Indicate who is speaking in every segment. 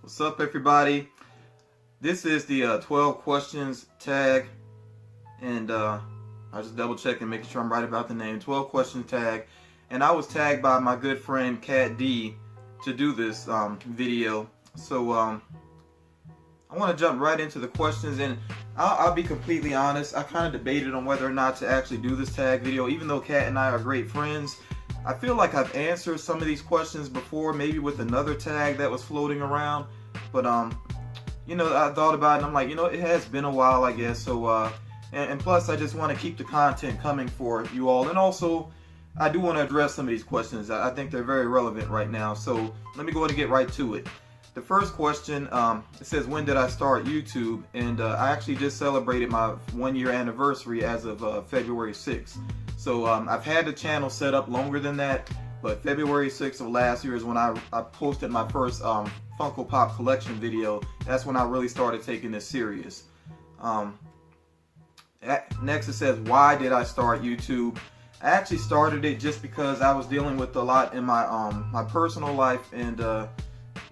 Speaker 1: What's up, everybody? This is the 12 questions tag, and I just double checking, making sure I'm right about the name. 12 question tag, and I was tagged by my good friend Cat D to do this video. So I want to jump right into the questions, and I'll be completely honest. I kind of debated on whether or not to actually do this tag video, even though Cat and I are great friends. I feel like I've answered some of these questions before, maybe with another tag that was floating around. But you know, I thought about it and I'm like, you know, it has been a while, I guess. So and plus I just want to keep the content coming for you all. And also I do want to address some of these questions. I think they're very relevant right now. So let me go ahead and get right to it. The first question, it says, when did I start YouTube? And I actually just celebrated my 1-year anniversary as of February 6th. So I've had the channel set up longer than that, but February 6th of last year is when I posted my first Funko Pop collection video. That's when I really started taking this serious. Next it says, why did I start YouTube? I actually started it just because I was dealing with a lot in my my personal life, and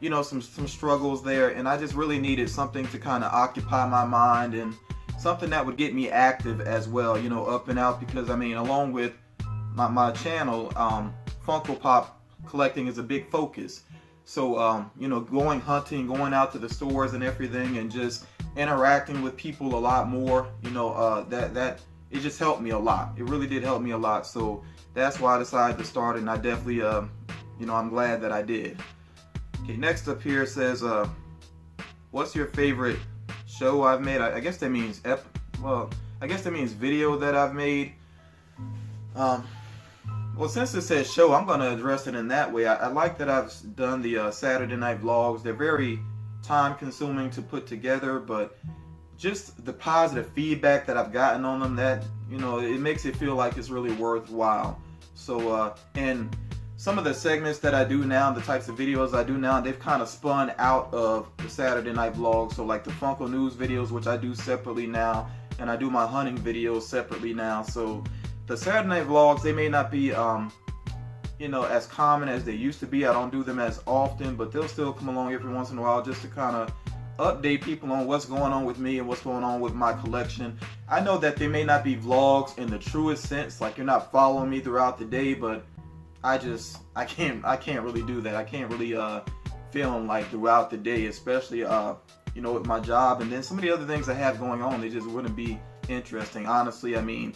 Speaker 1: you know, some struggles there, and I just really needed something to kind of occupy my mind and something that would get me active as well, you know, up and out, because I mean, along with my channel, Funko Pop collecting is a big focus. So you know, going hunting, going out to the stores and everything, and just interacting with people a lot more, you know, that it just helped me a lot. It really did help me a lot. So that's why I decided to start it, and I definitely you know, I'm glad that I did. Okay, next up here says, what's your favorite show I've made? I guess that means I guess that means video that I've made. Well, since it says show, I'm going to address it in that way. I like that I've done the Saturday night vlogs. They're very time consuming to put together, but just the positive feedback that I've gotten on them, that, you know, it makes it feel like it's really worthwhile. So and some of the segments that I do now, the types of videos I do now, they've kind of spun out of the Saturday night vlogs. So like the Funko News videos, which I do separately now, and I do my hunting videos separately now. So the Saturday night vlogs, they may not be you know, as common as they used to be. I don't do them as often, but they'll still come along every once in a while just to kind of update people on what's going on with me and what's going on with my collection. I know that they may not be vlogs in the truest sense, like you're not following me throughout the day, but I can't really do that. I can't really film like throughout the day, especially you know, with my job, and then some of the other things I have going on, they just wouldn't be interesting, honestly. I mean,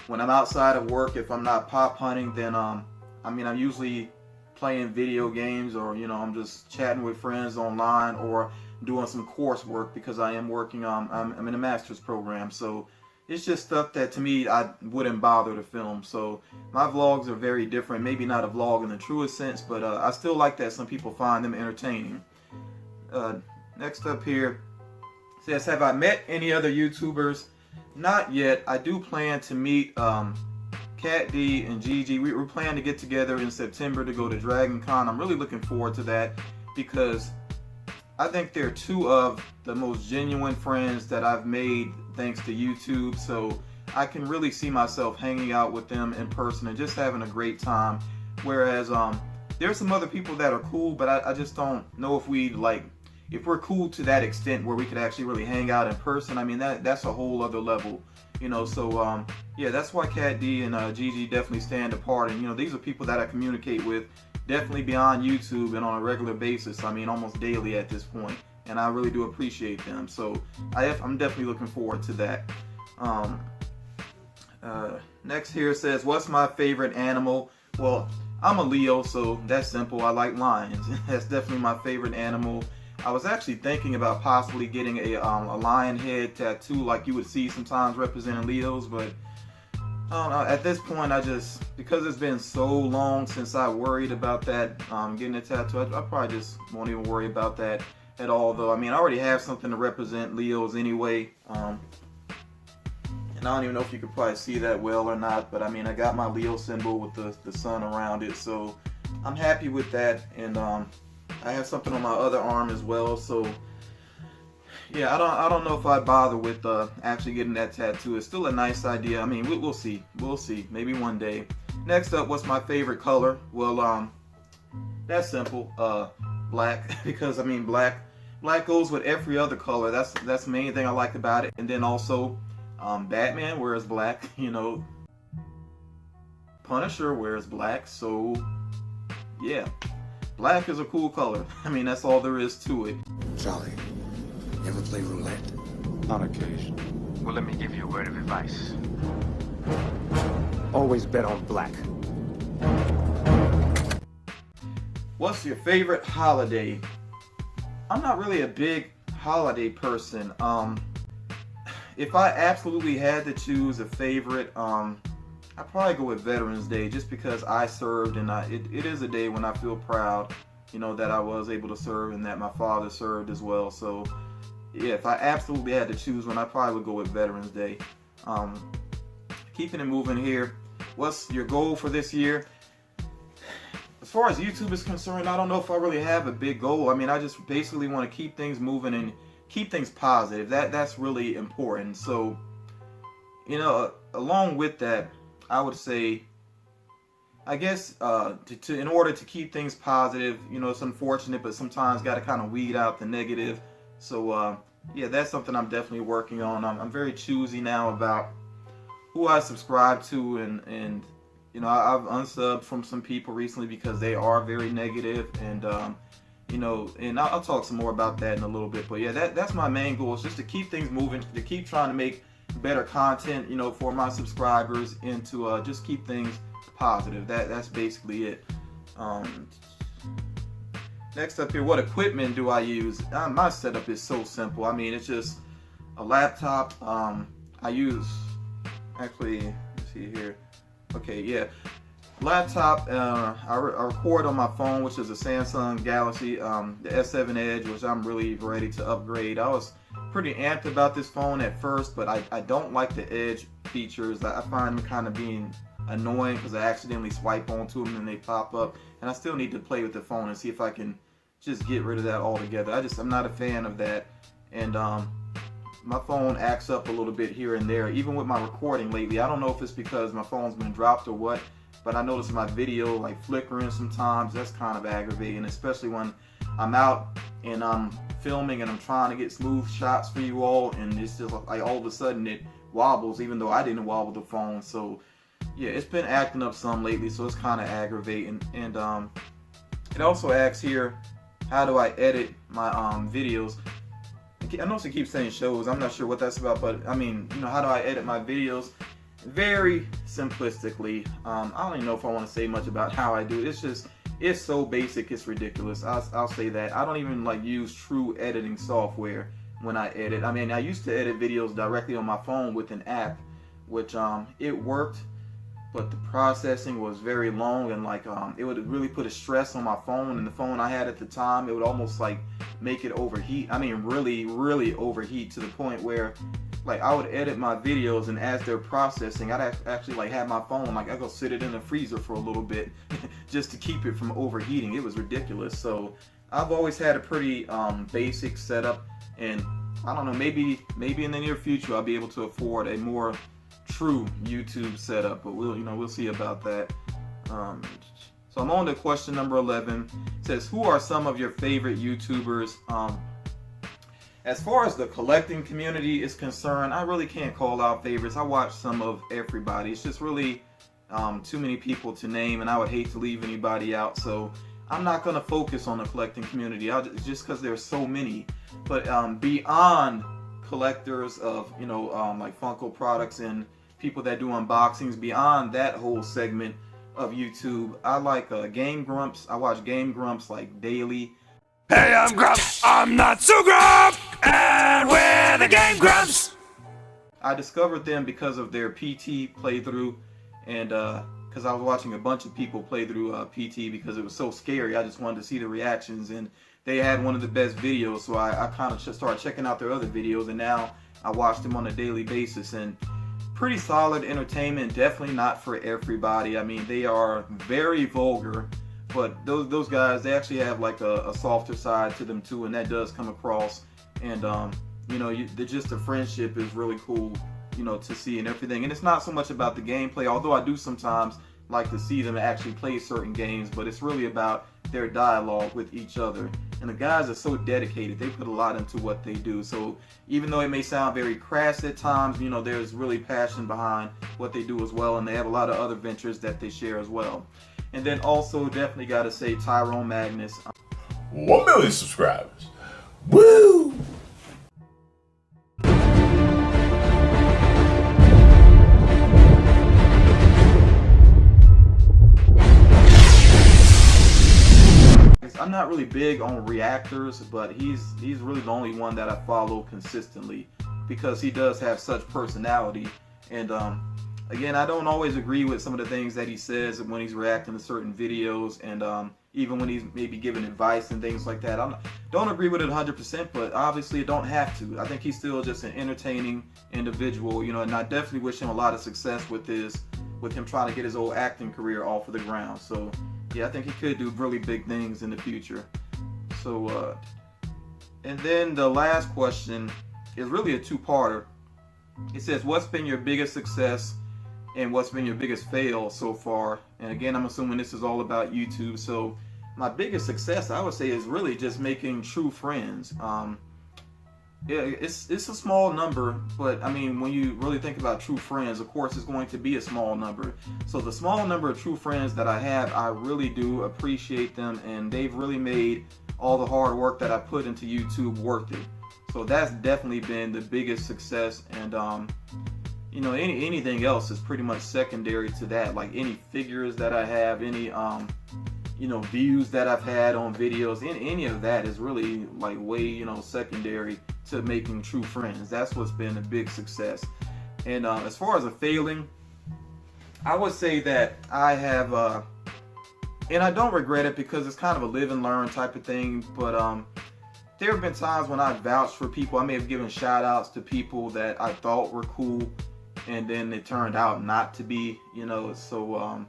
Speaker 1: when I'm outside of work, if I'm not pop hunting, then I mean, I'm usually playing video games, or, you know, I'm just chatting with friends online, or doing some coursework, because I am working on I'm in a master's program. So it's just stuff that to me I wouldn't bother to film. So my vlogs are very different. Maybe not a vlog in the truest sense, but I still like that some people find them entertaining. Next up here says, have I met any other YouTubers? Not yet. I do plan to meet Cat D and Gigi. We're planning to get together in September to go to Dragon Con. I'm really looking forward to that, because I think they're two of the most genuine friends that I've made thanks to YouTube. So I can really see myself hanging out with them in person and just having a great time. Whereas there's some other people that are cool, but I just don't know if we're cool to that extent where we could actually really hang out in person. I mean, that's a whole other level, you know. So yeah, that's why Cat D and Gigi definitely stand apart. And, you know, these are people that I communicate with definitely beyond YouTube and on a regular basis. I mean, almost daily at this point, and I really do appreciate them. So I'm definitely looking forward to that. Next here says, what's my favorite animal? Well, I'm a Leo, so that's simple. I like lions. That's definitely my favorite animal. I was actually thinking about possibly getting a lion head tattoo like you would see sometimes representing Leos, but I don't know. At this point, because it's been so long since I worried about that, getting a tattoo, I probably just won't even worry about that at all, though. I mean, I already have something to represent Leos anyway, and I don't even know if you could probably see that well or not, but I mean, I got my Leo symbol with the sun around it, so I'm happy with that. And I have something on my other arm as well, so yeah, I don't know if I'd bother with actually getting that tattoo. It's still a nice idea. I mean, we'll see. We'll see. Maybe one day. Next up, what's my favorite color? Well, that's simple. Black, because I mean, black Black goes with every other color. That's the main thing I like about it. And then also, Batman wears black. You know, Punisher wears black. So yeah, black is a cool color. I mean, that's all there is to it.
Speaker 2: Charlie, you ever play roulette?
Speaker 3: On occasion.
Speaker 4: Well, let me give you a word of advice.
Speaker 3: Always bet on black.
Speaker 1: What's your favorite holiday? I'm not really a big holiday person. If I absolutely had to choose a favorite, I'd probably go with Veterans Day, just because I served, and it is a day when I feel proud, you know, that I was able to serve and that my father served as well. So yeah, if I absolutely had to choose one, I probably would go with Veterans Day. Keeping it moving here, what's your goal for this year? As far as YouTube is concerned, I don't know if I really have a big goal. I mean, I just basically want to keep things moving and keep things positive. That's really important. So, you know, along with that, I would say, I guess, in order to keep things positive, you know, it's unfortunate, but sometimes got to kind of weed out the negative. So, yeah, that's something I'm definitely working on. I'm very choosy now about who I subscribe to, and you know, I've unsubbed from some people recently because they are very negative, and you know, and I'll talk some more about that in a little bit. But yeah, that's my main goal, is just to keep things moving, to keep trying to make better content, you know, for my subscribers, and to just keep things positive. That's basically it. Next up here, what equipment do I use? My setup is so simple. I mean, it's just a laptop. I use, actually, let's see here. Okay, yeah, laptop. I record on my phone, which is a Samsung Galaxy, the S7 Edge, which I'm really ready to upgrade. I was pretty amped about this phone at first, but I don't like the Edge features. I find them kind of being annoying because I accidentally swipe onto them and they pop up, and I still need to play with the phone and see if I can just get rid of that altogether. I'm not a fan of that, and my phone acts up a little bit here and there, even with my recording lately. I don't know if it's because my phone's been dropped or what, but I notice my video like flickering sometimes. That's kind of aggravating, especially when I'm out and I'm filming and I'm trying to get smooth shots for you all, and it's just like all of a sudden it wobbles, even though I didn't wobble the phone. So yeah, it's been acting up some lately, so it's kind of aggravating. And it also asks here, how do I edit my videos? I know it keeps saying shows. I'm not sure what that's about, but I mean, you know, how do I edit my videos? Very simplistically. I don't even know if I want to say much about how I do it. It's so basic, it's ridiculous. I'll say that. I don't even like use true editing software when I edit. I mean, I used to edit videos directly on my phone with an app, which it worked, but the processing was very long, and like it would really put a stress on my phone, and the phone I had at the time, it would almost like make it overheat. I mean, really overheat, to the point where like I would edit my videos, and as they're processing, I'd actually like have my phone, like I go sit it in the freezer for a little bit just to keep it from overheating. It was ridiculous. So I've always had a pretty basic setup, and I don't know, maybe in the near future I'll be able to afford a more true YouTube setup, but we'll see about that. So I'm on to question number 11. It says, who are some of your favorite YouTubers? As far as the collecting community is concerned, I really can't call out favorites. I watch some of everybody. It's just really too many people to name, and I would hate to leave anybody out. So I'm not going to focus on the collecting community just because there's so many. But beyond collectors of, like Funko products and people that do unboxings, beyond that whole segment of YouTube, I like Game Grumps. I watch Game Grumps like daily.
Speaker 5: Hey, I'm Grump. I'm not so Grump, and we're the Game Grumps.
Speaker 1: I discovered them because of their PT playthrough, and because I was watching a bunch of people play through PT because it was so scary. I just wanted to see the reactions, and they had one of the best videos, so I kind of just started checking out their other videos, and now I watch them on a daily basis. And pretty solid entertainment, definitely not for everybody. I mean, they are very vulgar, but those guys, they actually have like a softer side to them too, and that does come across. And just the friendship is really cool, to see and everything. And it's not so much about the gameplay, although I do sometimes like to see them actually play certain games, but it's really about their dialogue with each other. And the guys are so dedicated. They put a lot into what they do. So even though it may sound very crass at times, you know, there's really passion behind what they do as well. And they have a lot of other ventures that they share as well. And then also definitely got to say Tyrone Magnus.
Speaker 6: 1 million subscribers. Woo!
Speaker 1: I'm not really big on reactors, but he's really the only one that I follow consistently because he does have such personality. And again, I don't always agree with some of the things that he says when he's reacting to certain videos, and even when he's maybe giving advice and things like that. Don't agree with it 100%, but obviously I don't have to. I think he's still just an entertaining individual, you know, and I definitely wish him a lot of success with him trying to get his old acting career off of the ground. So yeah, I think he could do really big things in the future. So, and then the last question is really a two-parter. It says, what's been your biggest success and what's been your biggest fail so far? And again, I'm assuming this is all about YouTube. So my biggest success, I would say, is really just making true friends. Yeah, it's a small number, but I mean, when you really think about true friends, of course, it's going to be a small number. So the small number of true friends that I have, I really do appreciate them, and they've really made all the hard work that I put into YouTube worth it. So that's definitely been the biggest success, and you know, anything else is pretty much secondary to that. Like any figures that I have, any you know, views that I've had on videos, any of that is really like way, you know, secondary to making true friends. That's what's been a big success. And as far as a failing, I would say that I have, and I don't regret it because it's kind of a live and learn type of thing, but there have been times when I vouched for people. I may have given shout outs to people that I thought were cool, and then it turned out not to be, you know. So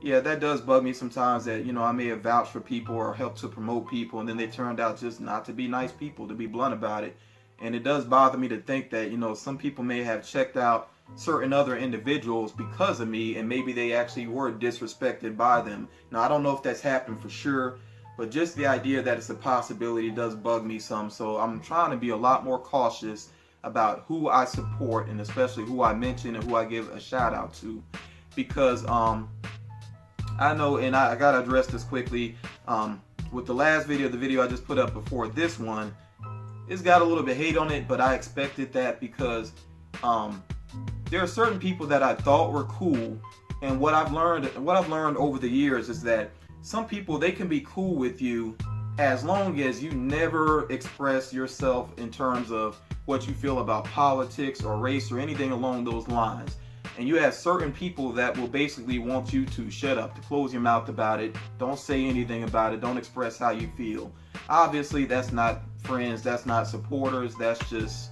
Speaker 1: yeah, that does bug me sometimes, that, you know, I may have vouched for people or helped to promote people, and then they turned out just not to be nice people, to be blunt about it. And it does bother me to think that, you know, some people may have checked out certain other individuals because of me, and maybe they actually were disrespected by them. Now, I don't know if that's happened for sure, but just the idea that it's a possibility does bug me some. So I'm trying to be a lot more cautious about who I support, and especially who I mention and who I give a shout out to, because I know, and I gotta address this quickly. With the last video, the video I just put up before this one, it's got a little bit of hate on it, but I expected that because there are certain people that I thought were cool, and what I've learned over the years is that some people, they can be cool with you as long as you never express yourself in terms of what you feel about politics or race or anything along those lines. And you have certain people that will basically want you to shut up, to close your mouth about it, don't say anything about it, don't express how you feel. Obviously, that's not friends, that's not supporters, that's just,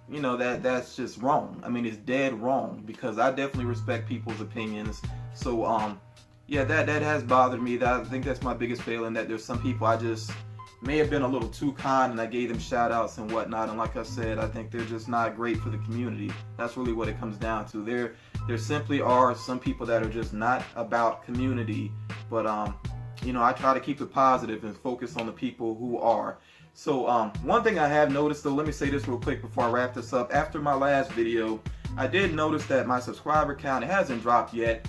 Speaker 1: you know, that's just wrong. I mean, it's dead wrong, because I definitely respect people's opinions. So yeah, that has bothered me. I think that's my biggest failing, that there's some people I just may have been a little too kind, and I gave them shout outs and whatnot, and like I said, I think they're just not great for the community. That's really what it comes down to. There simply are some people that are just not about community, but you know, I try to keep it positive and focus on the people who are. So one thing I have noticed, though, let me say this real quick before I wrap this up. After my last video, I did notice that my subscriber count, it hasn't dropped yet.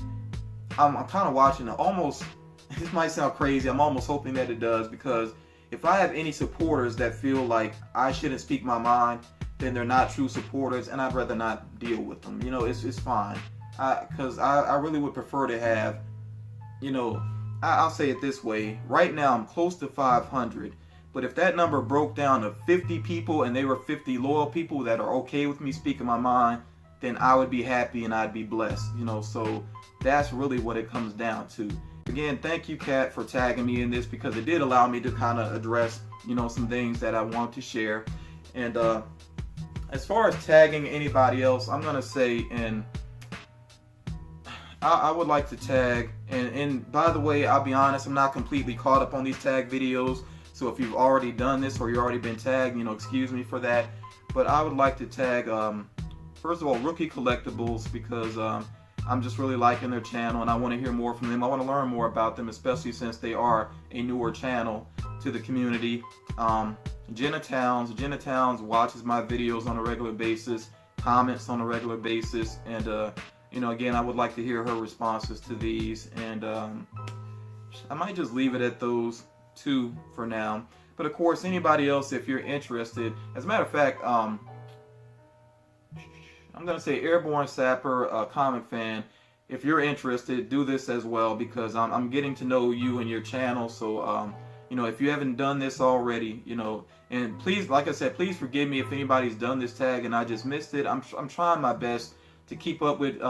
Speaker 1: I'm kind of watching it, almost, this might sound crazy, I'm almost hoping that it does, because if I have any supporters that feel like I shouldn't speak my mind, then they're not true supporters, and I'd rather not deal with them. You know, it's fine. Because I really would prefer to have, you know, I'll say it this way. Right now, I'm close to 500. But if that number broke down to 50 people, and they were 50 loyal people that are okay with me speaking my mind, then I would be happy and I'd be blessed. You know, so that's really what it comes down to. Again, thank you, Kat, for tagging me in this, because it did allow me to kind of address, you know, some things that I want to share. And as far as tagging anybody else, I'm going to say, and I would like to tag, and by the way, I'll be honest, I'm not completely caught up on these tag videos. So if you've already done this or you've already been tagged, you know, excuse me for that. But I would like to tag, first of all, Rookie Collectibles, because I'm just really liking their channel, and I want to hear more from them. I want to learn more about them, especially since they are a newer channel to the community. Jenna Towns watches my videos on a regular basis, comments on a regular basis, and you know, again, I would like to hear her responses to these, and I might just leave it at those two for now. But of course, anybody else, if you're interested, as a matter of fact, I'm gonna say Airborne Sapper, comic fan, if you're interested, do this as well, because I'm getting to know you and your channel. So you know, if you haven't done this already, you know, and please, like I said, please forgive me if anybody's done this tag and I just missed it. I'm trying my best to keep up with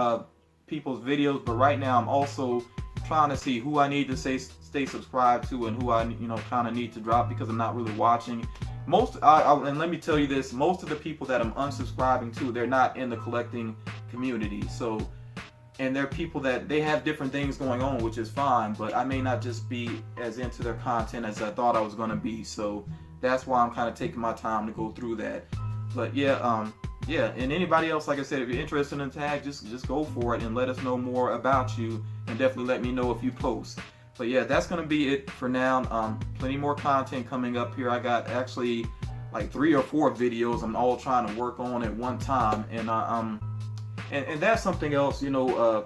Speaker 1: people's videos, but right now I'm also trying to see who I need to stay subscribed to and who I, you know, kind of need to drop, because I'm not really watching. And let me tell you this, most of the people that I'm unsubscribing to, they're not in the collecting community. So, and they're people that they have different things going on, which is fine, but I may not just be as into their content as I thought I was going to be. So that's why I'm kind of taking my time to go through that. But yeah, yeah, and anybody else, like I said, if you're interested in the tag, just go for it and let us know more about you, and definitely let me know if you post. But yeah, that's gonna be it for now. Plenty more content coming up here. I got actually like 3 or 4 videos I'm all trying to work on at one time, and and that's something else. You know,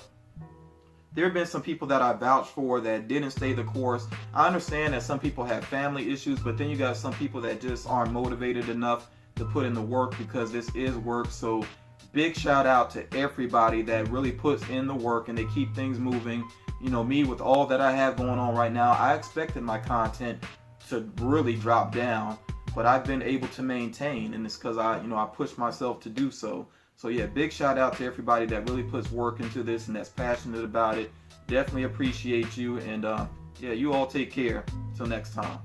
Speaker 1: there have been some people that I vouched for that didn't stay the course. I understand that some people have family issues, but then you got some people that just aren't motivated enough to put in the work, because this is work. So big shout out to everybody that really puts in the work and they keep things moving. You know, me, with all that I have going on right now, I expected my content to really drop down, but I've been able to maintain, and it's because I pushed myself to do so. So yeah, big shout out to everybody that really puts work into this and that's passionate about it. Definitely appreciate you, and yeah, you all take care. Till next time.